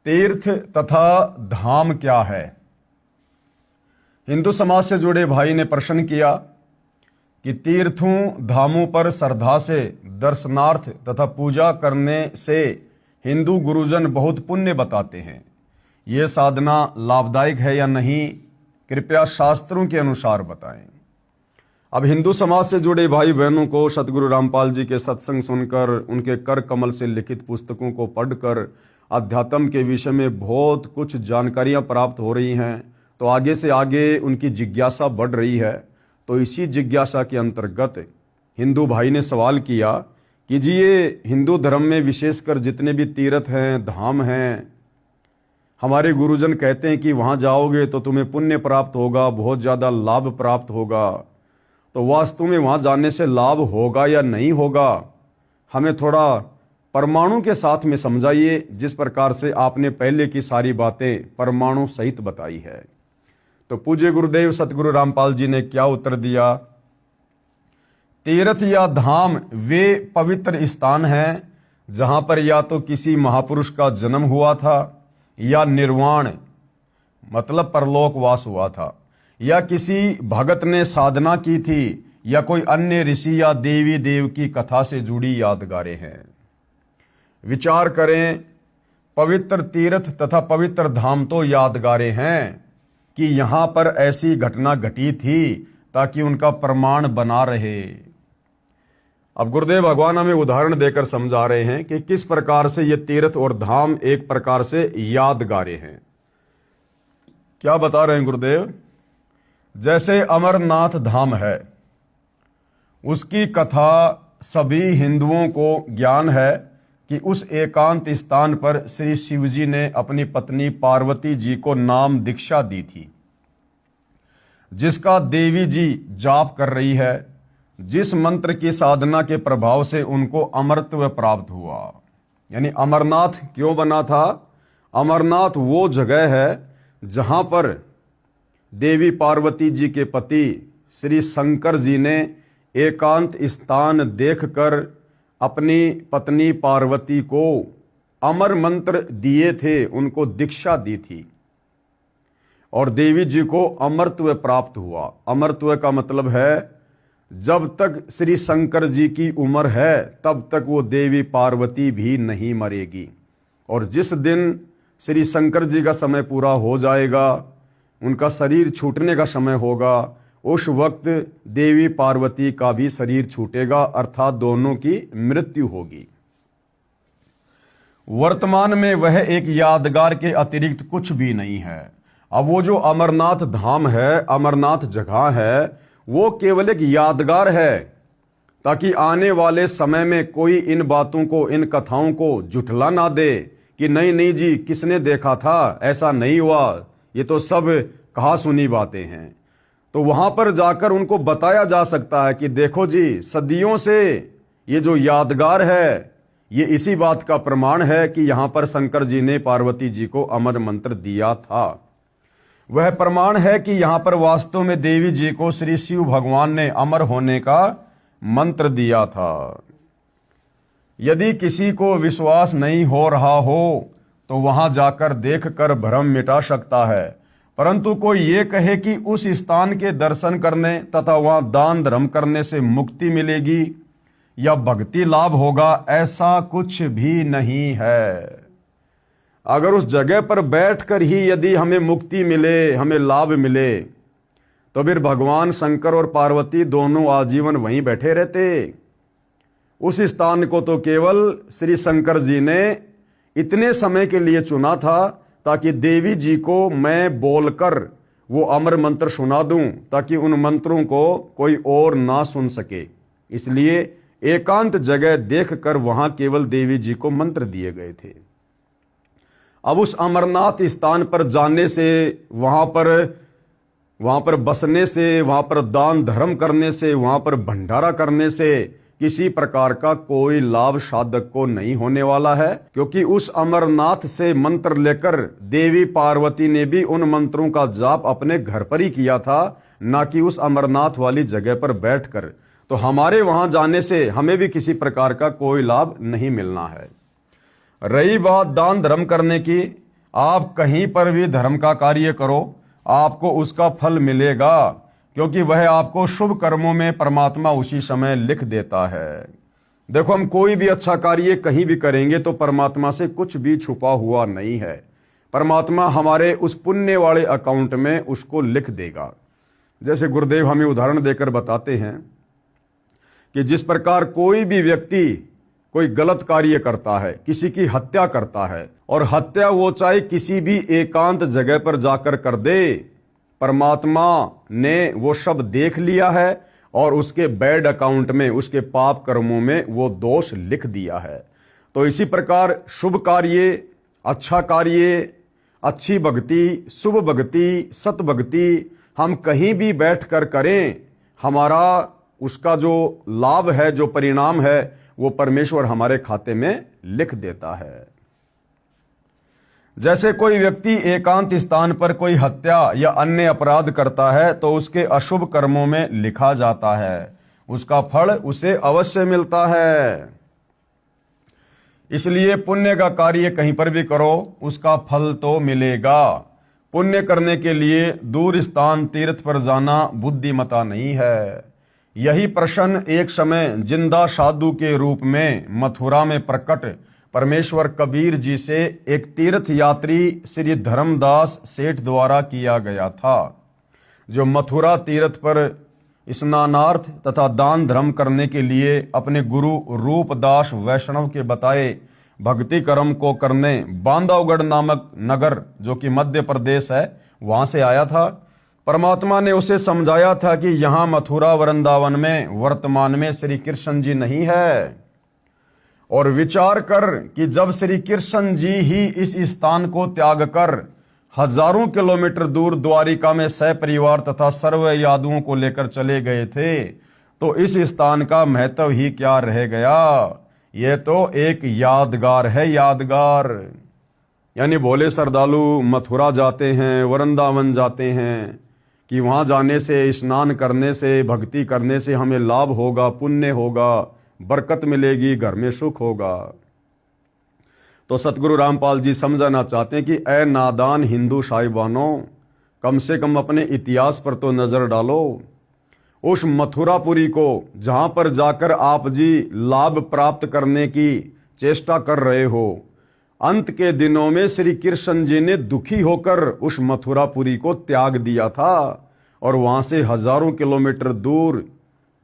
तीर्थ तथा धाम क्या है? हिंदू समाज से जुड़े भाई ने प्रश्न किया कि तीर्थों धामों पर श्रद्धा से दर्शनार्थ तथा पूजा करने से हिंदू गुरुजन बहुत पुण्य बताते हैं। ये साधना लाभदायक है या नहीं, कृपया शास्त्रों के अनुसार बताएं। अब हिंदू समाज से जुड़े भाई बहनों को सतगुरु रामपाल जी के सत्संग सुनकर, उनके कर कमल से लिखित पुस्तकों को पढ़कर अध्यात्म के विषय में बहुत कुछ जानकारियां प्राप्त हो रही हैं। तो आगे से आगे उनकी जिज्ञासा बढ़ रही है। तो इसी जिज्ञासा के अंतर्गत हिंदू भाई ने सवाल किया कि जी ये हिंदू धर्म में विशेषकर जितने भी तीर्थ हैं, धाम हैं, हमारे गुरुजन कहते हैं कि वहाँ जाओगे तो तुम्हें पुण्य प्राप्त होगा, बहुत ज़्यादा लाभ प्राप्त होगा। तो वास्तव में वहाँ जाने से लाभ होगा या नहीं होगा, हमें थोड़ा परमाणु के साथ में समझाइए, जिस प्रकार से आपने पहले की सारी बातें परमाणु सहित बताई है। तो पूज्य गुरुदेव सतगुरु रामपाल जी ने क्या उत्तर दिया? तीर्थ या धाम वे पवित्र स्थान हैं जहां पर या तो किसी महापुरुष का जन्म हुआ था, या निर्वाण मतलब परलोकवास हुआ था, या किसी भगत ने साधना की थी, या कोई अन्य ऋषि या देवी देव की कथा से जुड़ी यादगारें हैं। विचार करें, पवित्र तीर्थ तथा पवित्र धाम तो यादगारें हैं कि यहां पर ऐसी घटना घटी थी ताकि उनका प्रमाण बना रहे। अब गुरुदेव भगवान हमें उदाहरण देकर समझा रहे हैं कि किस प्रकार से ये तीर्थ और धाम एक प्रकार से यादगारें हैं। क्या बता रहे हैं गुरुदेव? जैसे अमरनाथ धाम है, उसकी कथा सभी हिंदुओं को ज्ञान है कि उस एकांत स्थान पर श्री शिव जी ने अपनी पत्नी पार्वती जी को नाम दीक्षा दी थी, जिसका देवी जी जाप कर रही है, जिस मंत्र की साधना के प्रभाव से उनको अमरत्व प्राप्त हुआ। यानी अमरनाथ क्यों बना था? अमरनाथ वो जगह है जहां पर देवी पार्वती जी के पति श्री शंकर जी ने एकांत स्थान देखकर अपनी पत्नी पार्वती को अमर मंत्र दिए थे, उनको दीक्षा दी थी, और देवी जी को अमरत्व प्राप्त हुआ। अमरत्व का मतलब है जब तक श्री शंकर जी की उम्र है तब तक वो देवी पार्वती भी नहीं मरेगी, और जिस दिन श्री शंकर जी का समय पूरा हो जाएगा, उनका शरीर छूटने का समय होगा, उस वक्त देवी पार्वती का भी शरीर छूटेगा, अर्थात दोनों की मृत्यु होगी। वर्तमान में वह एक यादगार के अतिरिक्त कुछ भी नहीं है। अब वो जो अमरनाथ धाम है, अमरनाथ जगह है, वो केवल एक यादगार है ताकि आने वाले समय में कोई इन बातों को, इन कथाओं को जुटला ना दे कि नहीं नहीं जी किसने देखा था, ऐसा नहीं हुआ, ये तो सब कहा सुनी बातें हैं। तो वहां पर जाकर उनको बताया जा सकता है कि देखो जी, सदियों से ये जो यादगार है, ये इसी बात का प्रमाण है कि यहां पर शंकर जी ने पार्वती जी को अमर मंत्र दिया था। वह प्रमाण है कि यहां पर वास्तव में देवी जी को श्री शिव भगवान ने अमर होने का मंत्र दिया था। यदि किसी को विश्वास नहीं हो रहा हो तो वहां जाकर देखकर भ्रम मिटा सकता है, परंतु कोई ये कहे कि उस स्थान के दर्शन करने तथा वहां दान धर्म करने से मुक्ति मिलेगी या भक्ति लाभ होगा, ऐसा कुछ भी नहीं है। अगर उस जगह पर बैठकर ही यदि हमें मुक्ति मिले, हमें लाभ मिले, तो फिर भगवान शंकर और पार्वती दोनों आजीवन वहीं बैठे रहते। उस स्थान को तो केवल श्री शंकर जी ने इतने समय के लिए चुना था ताकि देवी जी को मैं बोलकर वो अमर मंत्र सुना दूं, ताकि उन मंत्रों को कोई और ना सुन सके। इसलिए एकांत जगह देखकर वहां केवल देवी जी को मंत्र दिए गए थे। अब उस अमरनाथ स्थान पर जाने से, वहां पर बसने से, वहां पर दान धर्म करने से, वहां पर भंडारा करने से किसी प्रकार का कोई लाभ साधक को नहीं होने वाला है, क्योंकि उस अमरनाथ से मंत्र लेकर देवी पार्वती ने भी उन मंत्रों का जाप अपने घर पर ही किया था, ना कि उस अमरनाथ वाली जगह पर बैठकर। तो हमारे वहां जाने से हमें भी किसी प्रकार का कोई लाभ नहीं मिलना है। रही बात दान धर्म करने की, आप कहीं पर भी धर्म का कार्य करो, आपको उसका फल मिलेगा, क्योंकि वह आपको शुभ कर्मों में परमात्मा उसी समय लिख देता है। देखो, हम कोई भी अच्छा कार्य कहीं भी करेंगे तो परमात्मा से कुछ भी छुपा हुआ नहीं है। परमात्मा हमारे उस पुण्य वाले अकाउंट में उसको लिख देगा। जैसे गुरुदेव हमें उदाहरण देकर बताते हैं कि जिस प्रकार कोई भी व्यक्ति कोई गलत कार्य करता है, किसी की हत्या करता है, और हत्या वो चाहे किसी भी एकांत जगह पर जाकर कर दे, परमात्मा ने वो सब देख लिया है और उसके बैड अकाउंट में, उसके पाप कर्मों में वो दोष लिख दिया है। तो इसी प्रकार शुभ कार्य, अच्छा कार्य, अच्छी भक्ति, शुभ भक्ति, सत भक्ति हम कहीं भी बैठकर करें, हमारा उसका जो लाभ है, जो परिणाम है, वो परमेश्वर हमारे खाते में लिख देता है। जैसे कोई व्यक्ति एकांत स्थान पर कोई हत्या या अन्य अपराध करता है तो उसके अशुभ कर्मों में लिखा जाता है, उसका फल उसे अवश्य मिलता है। इसलिए पुण्य का कार्य कहीं पर भी करो, उसका फल तो मिलेगा। पुण्य करने के लिए दूर स्थान तीर्थ पर जाना बुद्धिमता नहीं है। यही प्रश्न एक समय जिंदा साधु के रूप में मथुरा में प्रकट परमेश्वर कबीर जी से एक तीर्थ यात्री श्री धर्मदास सेठ द्वारा किया गया था, जो मथुरा तीर्थ पर स्नानार्थ तथा दान धर्म करने के लिए अपने गुरु रूपदास वैष्णव के बताए भक्ति कर्म को करने बांधवगढ़ नामक नगर, जो कि मध्य प्रदेश है, वहां से आया था। परमात्मा ने उसे समझाया था कि यहां मथुरा वृंदावन में वर्तमान में श्री कृष्ण जी नहीं है, और विचार कर कि जब श्री कृष्ण जी ही इस स्थान को त्याग कर हजारों किलोमीटर दूर द्वारिका में सपरिवार तथा सर्व यादुओं को लेकर चले गए थे, तो इस स्थान का महत्व ही क्या रह गया। यह तो एक यादगार है, यादगार। यानी भोले श्रद्धालु मथुरा जाते हैं, वृंदावन जाते हैं कि वहां जाने से, स्नान करने से, भक्ति करने से हमें लाभ होगा, पुण्य होगा, बरकत मिलेगी, घर में सुख होगा। तो सतगुरु रामपाल जी समझाना चाहते हैं कि ए नादान हिंदू साहिबानों, कम से कम अपने इतिहास पर तो नजर डालो। उस मथुरापुरी को जहां पर जाकर आप जी लाभ प्राप्त करने की चेष्टा कर रहे हो, अंत के दिनों में श्री कृष्ण जी ने दुखी होकर उस मथुरापुरी को त्याग दिया था और वहां से हजारों किलोमीटर दूर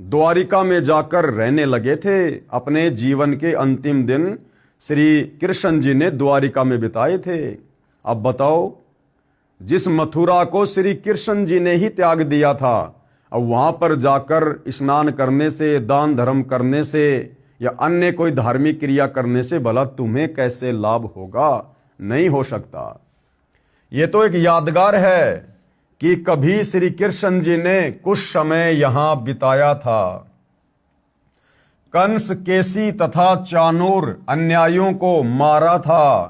द्वारिका में जाकर रहने लगे थे। अपने जीवन के अंतिम दिन श्री कृष्ण जी ने द्वारिका में बिताए थे। अब बताओ, जिस मथुरा को श्री कृष्ण जी ने ही त्याग दिया था, अब वहां पर जाकर स्नान करने से, दान धर्म करने से या अन्य कोई धार्मिक क्रिया करने से भला तुम्हें कैसे लाभ होगा? नहीं हो सकता। ये तो एक यादगार है कि कभी श्री कृष्ण जी ने कुछ समय यहां बिताया था। कंस, केसी तथा चाणूर अन्यायियों को मारा था।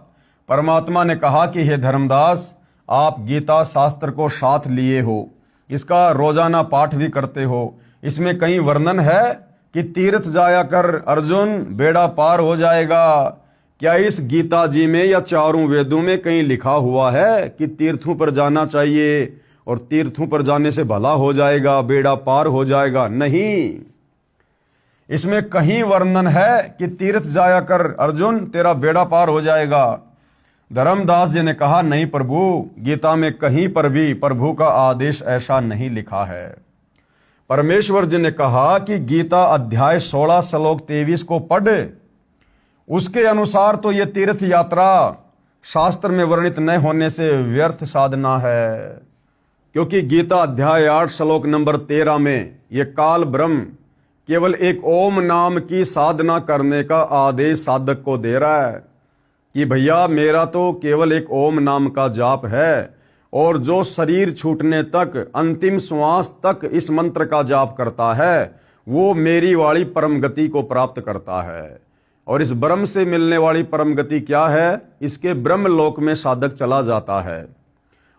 परमात्मा ने कहा कि हे धर्मदास, आप गीता शास्त्र को साथ लिए हो, इसका रोजाना पाठ भी करते हो, इसमें कहीं वर्णन है कि तीर्थ जाया कर अर्जुन बेड़ा पार हो जाएगा? क्या इस गीता जी में या चारों वेदों में कहीं लिखा हुआ है कि तीर्थों पर जाना चाहिए और तीर्थों पर जाने से भला हो जाएगा, बेड़ा पार हो जाएगा? नहीं, इसमें कहीं वर्णन है कि तीर्थ जाया कर अर्जुन, तेरा बेड़ा पार हो जाएगा। धर्मदास जी ने कहा, नहीं प्रभु, गीता में कहीं पर भी प्रभु का आदेश ऐसा नहीं लिखा है। परमेश्वर जी ने कहा कि गीता अध्याय 16 श्लोक 23 को पढ़, उसके अनुसार तो ये तीर्थ यात्रा शास्त्र में वर्णित न होने से व्यर्थ साधना है। क्योंकि गीता अध्याय 8 श्लोक नंबर 13 में ये काल ब्रह्म केवल एक ओम नाम की साधना करने का आदेश साधक को दे रहा है कि भैया मेरा तो केवल एक ओम नाम का जाप है, और जो शरीर छूटने तक, अंतिम श्वास तक इस मंत्र का जाप करता है, वो मेरी वाली परम गति को प्राप्त करता है। और इस ब्रह्म से मिलने वाली परम गति क्या है? इसके ब्रह्म लोक में साधक चला जाता है,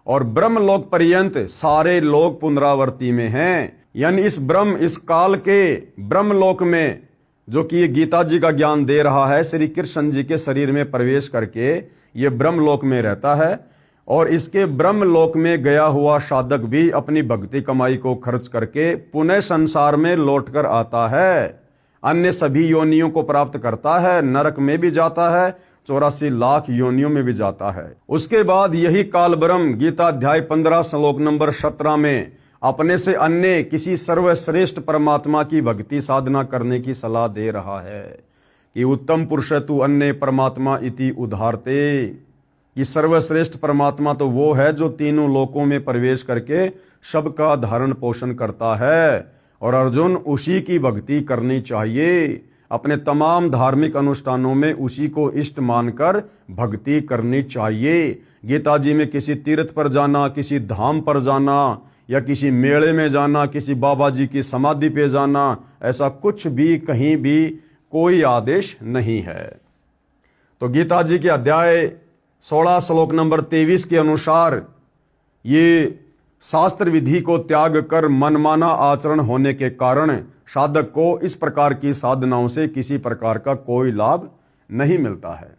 और ब्रह्म लोक पर्यंत सारे लोग पुनरावर्ती में हैं। यानी इस ब्रह्म, इस काल के ब्रह्म लोक में जो कि ये गीता जी का ज्ञान दे रहा है, श्री कृष्ण जी के शरीर में प्रवेश करके ये ब्रह्मलोक में रहता है और इसके ब्रह्मलोक में गया हुआ साधक भी अपनी भक्ति कमाई को खर्च करके पुनः संसार में लौटकर आता है, अन्य सभी योनियों को प्राप्त करता है, नरक में भी जाता है, 84 लाख योनियों में भी जाता है। उसके बाद यही काल ब्रह्म गीता अध्याय 15 श्लोक नंबर 17 में अपने से अन्य किसी सर्वश्रेष्ठ परमात्मा की भक्ति साधना करने की सलाह दे रहा है कि उत्तम पुरुष तु अन्य परमात्मा इति उदाहरते, कि सर्वश्रेष्ठ परमात्मा तो वो है जो तीनों लोकों में प्रवेश करके सबका धारण पोषण करता है, और अर्जुन उसी की भक्ति करनी चाहिए। अपने तमाम धार्मिक अनुष्ठानों में उसी को इष्ट मानकर भक्ति करनी चाहिए। गीता जी में किसी तीर्थ पर जाना, किसी धाम पर जाना या किसी मेले में जाना, किसी बाबा जी की समाधि पे जाना, ऐसा कुछ भी कहीं भी कोई आदेश नहीं है। तो गीता जी के अध्याय 16 श्लोक नंबर 23 के अनुसार ये शास्त्र विधि को त्याग कर मनमाना आचरण होने के कारण साधक को इस प्रकार की साधनाओं से किसी प्रकार का कोई लाभ नहीं मिलता है।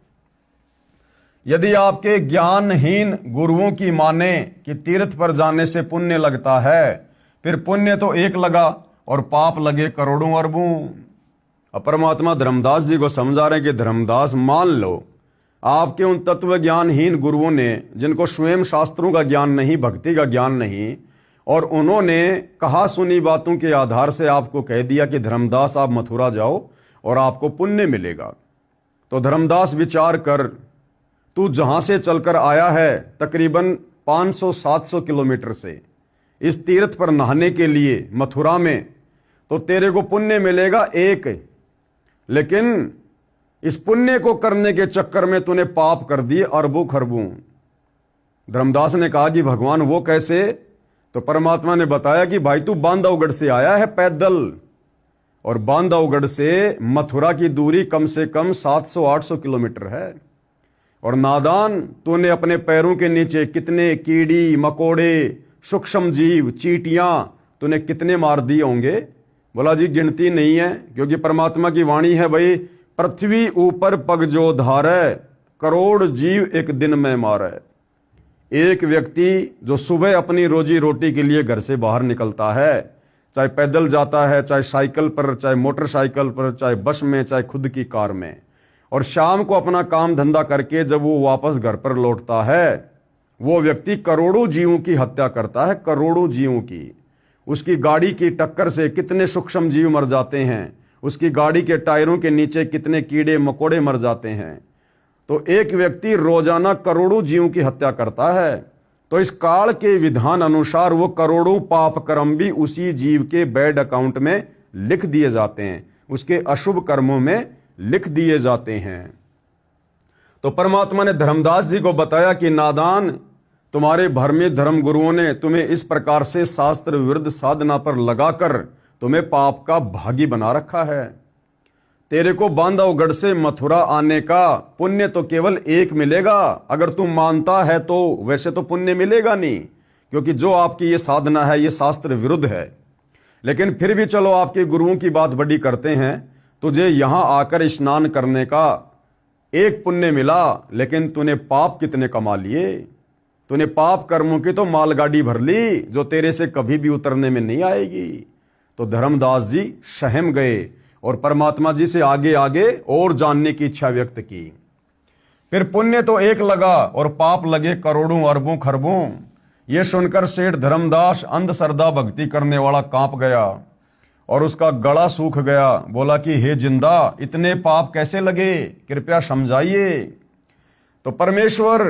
यदि आपके ज्ञानहीन गुरुओं की माने कि तीर्थ पर जाने से पुण्य लगता है, फिर पुण्य तो एक लगा और पाप लगे करोड़ों अरबों। परमात्मा धर्मदास जी को समझा रहे हैं कि धर्मदास मान लो, आपके उन तत्व ज्ञानहीन गुरुओं ने, जिनको स्वयं शास्त्रों का ज्ञान नहीं, भक्ति का ज्ञान नहीं, और उन्होंने कहा सुनी बातों के आधार से आपको कह दिया कि धर्मदास आप मथुरा जाओ और आपको पुण्य मिलेगा। तो धर्मदास विचार कर, तू जहां से चलकर आया है तकरीबन 500-700 किलोमीटर से इस तीर्थ पर नहाने के लिए मथुरा में, तो तेरे को पुण्य मिलेगा एक, लेकिन इस पुण्य को करने के चक्कर में तूने पाप कर दिए अरबों खरबों। धर्मदास ने कहा कि भगवान वो कैसे? तो परमात्मा ने बताया कि भाई तू बांधवगढ़ से आया है पैदल, और बांधवगढ़ से मथुरा की दूरी कम से कम 700-800 किलोमीटर है, और नादान तूने अपने पैरों के नीचे कितने कीड़ी मकोड़े, सूक्ष्म जीव, चींटियां तूने कितने मार दिए होंगे? बोला जी गिनती नहीं है, क्योंकि परमात्मा की वाणी है, भाई पृथ्वी ऊपर पग जो धारे, करोड़ जीव एक दिन में मारे। एक व्यक्ति जो सुबह अपनी रोजी रोटी के लिए घर से बाहर निकलता है, चाहे पैदल जाता है, चाहे साइकिल पर, चाहे मोटरसाइकिल पर, चाहे बस में, चाहे खुद की कार में, और शाम को अपना काम धंधा करके जब वो वापस घर पर लौटता है, वो व्यक्ति करोड़ों जीवों की हत्या करता है, करोड़ों जीवों की। उसकी गाड़ी की टक्कर से कितने सूक्ष्म जीव मर जाते हैं, उसकी गाड़ी के टायरों के नीचे कितने कीड़े मकोड़े मर जाते हैं। तो एक व्यक्ति रोजाना करोड़ों जीवों की हत्या करता है, तो इस काल के विधान अनुसार वो करोड़ों पाप कर्म भी उसी जीव के बैड अकाउंट में लिख दिए जाते हैं, उसके अशुभ कर्मों में लिख दिए जाते हैं। तो परमात्मा ने धर्मदास जी को बताया कि नादान, तुम्हारे भ्रमी धर्म गुरुओं ने तुम्हें इस प्रकार से शास्त्र विरुद्ध साधना पर लगाकर तुम्हें पाप का भागी बना रखा है। तेरे को बांधवगढ़ से मथुरा आने का पुण्य तो केवल एक मिलेगा, अगर तुम मानता है तो। वैसे तो पुण्य मिलेगा नहीं, क्योंकि जो आपकी ये साधना है ये शास्त्र विरुद्ध है। लेकिन फिर भी चलो आपके गुरुओं की बात बड़ी करते हैं। तुझे यहां आकर स्नान करने का एक पुण्य मिला, लेकिन तूने पाप कितने कमा लिए। तूने पाप कर्मों की तो मालगाड़ी भर ली, जो तेरे से कभी भी उतरने में नहीं आएगी। तो धर्मदास जी सहम गए और परमात्मा जी से आगे आगे और जानने की इच्छा व्यक्त की। फिर पुण्य तो एक लगा और पाप लगे करोड़ों अरबों खरबों। ये सुनकर सेठ धर्मदास अंधश्रद्धा भक्ति करने वाला कांप गया और उसका गला सूख गया। बोला कि हे जिंदा, इतने पाप कैसे लगे, कृपया समझाइए। तो परमेश्वर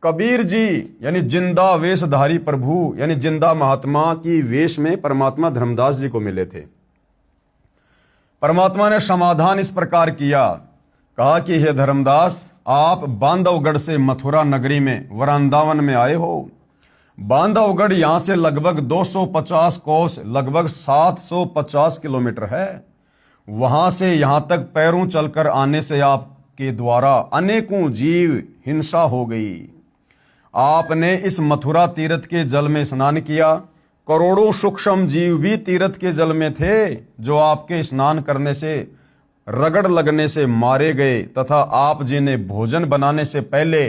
कबीर जी यानी जिंदा वेशधारी प्रभु यानी जिंदा महात्मा की वेश में परमात्मा धर्मदास जी को मिले थे। परमात्मा ने समाधान इस प्रकार किया, कहा कि हे धर्मदास, आप बांधवगढ़ से मथुरा नगरी में वृंदावन में आए हो। बांधवगढ़ यहां से लगभग 250 कोस, लगभग 750 किलोमीटर है। वहां से यहां तक पैरों चलकर आने से आपके द्वारा अनेकों जीव हिंसा हो गई। आपने इस मथुरा तीर्थ के जल में स्नान किया, करोड़ों सूक्ष्म जीव भी तीर्थ के जल में थे, जो आपके स्नान करने से रगड़ लगने से मारे गए तथा आप जी ने भोजन बनाने से पहले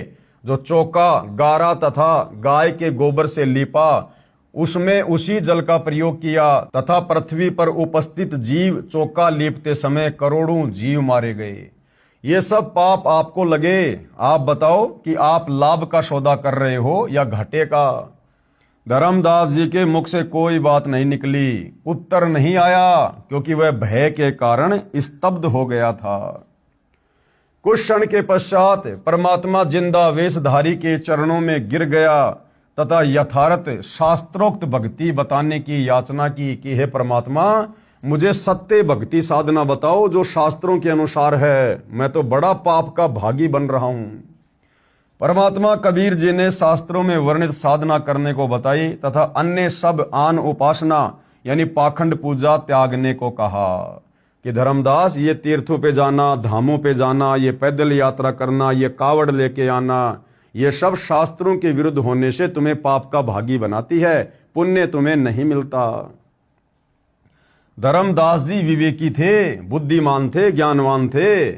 जो चौका गारा तथा गाय के गोबर से लीपा उसमें उसी जल का प्रयोग किया तथा पृथ्वी पर उपस्थित जीव चौका लीपते समय करोड़ों जीव मारे गए। ये सब पाप आपको लगे, आप बताओ कि आप लाभ का सौदा कर रहे हो या घाटे का। धर्मदास जी के मुख से कोई बात नहीं निकली, उत्तर नहीं आया, क्योंकि वह भय के कारण स्तब्ध हो गया था। कुछ क्षण के पश्चात परमात्मा जिंदा वेशधारी के चरणों में गिर गया तथा यथार्थ शास्त्रोक्त भक्ति बताने की याचना की कि हे परमात्मा, मुझे सत्य भक्ति साधना बताओ जो शास्त्रों के अनुसार है, मैं तो बड़ा पाप का भागी बन रहा हूं। परमात्मा कबीर जी ने शास्त्रों में वर्णित साधना करने को बताई तथा अन्य सब आन उपासना यानी पाखंड पूजा त्यागने को कहा कि धर्मदास, ये तीर्थों पे जाना, धामों पे जाना, ये पैदल यात्रा करना, ये कावड़ लेके आना, ये सब शास्त्रों के विरुद्ध होने से तुम्हें पाप का भागी बनाती है, पुण्य तुम्हें नहीं मिलता। धर्मदास जी विवेकी थे, बुद्धिमान थे, ज्ञानवान थे,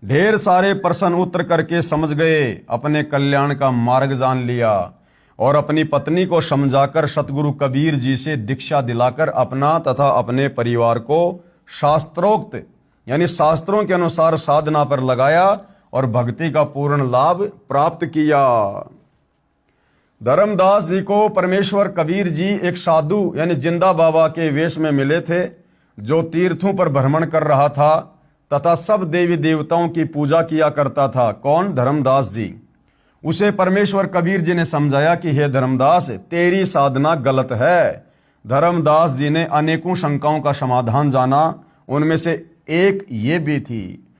ढेर सारे प्रश्न उत्तर करके समझ गए, अपने कल्याण का मार्ग जान लिया और अपनी पत्नी को समझाकर सतगुरु कबीर जी से दीक्षा दिलाकर अपना तथा अपने परिवार को शास्त्रोक्त यानी शास्त्रों के अनुसार साधना पर लगाया और भक्ति का पूर्ण लाभ प्राप्त किया। धर्मदास जी को परमेश्वर कबीर जी एक साधु यानी जिंदा बाबा के वेश में मिले थे, जो तीर्थों पर भ्रमण कर रहा था तथा सब देवी देवताओं की पूजा किया करता था। कौन? धर्मदास जी। उसे परमेश्वर कबीर जी ने समझाया कि हे धर्मदास, तेरी साधना गलत है। धर्मदास जी ने अनेकों शंकाओं का समाधान जाना, उनमें से एक ये भी थी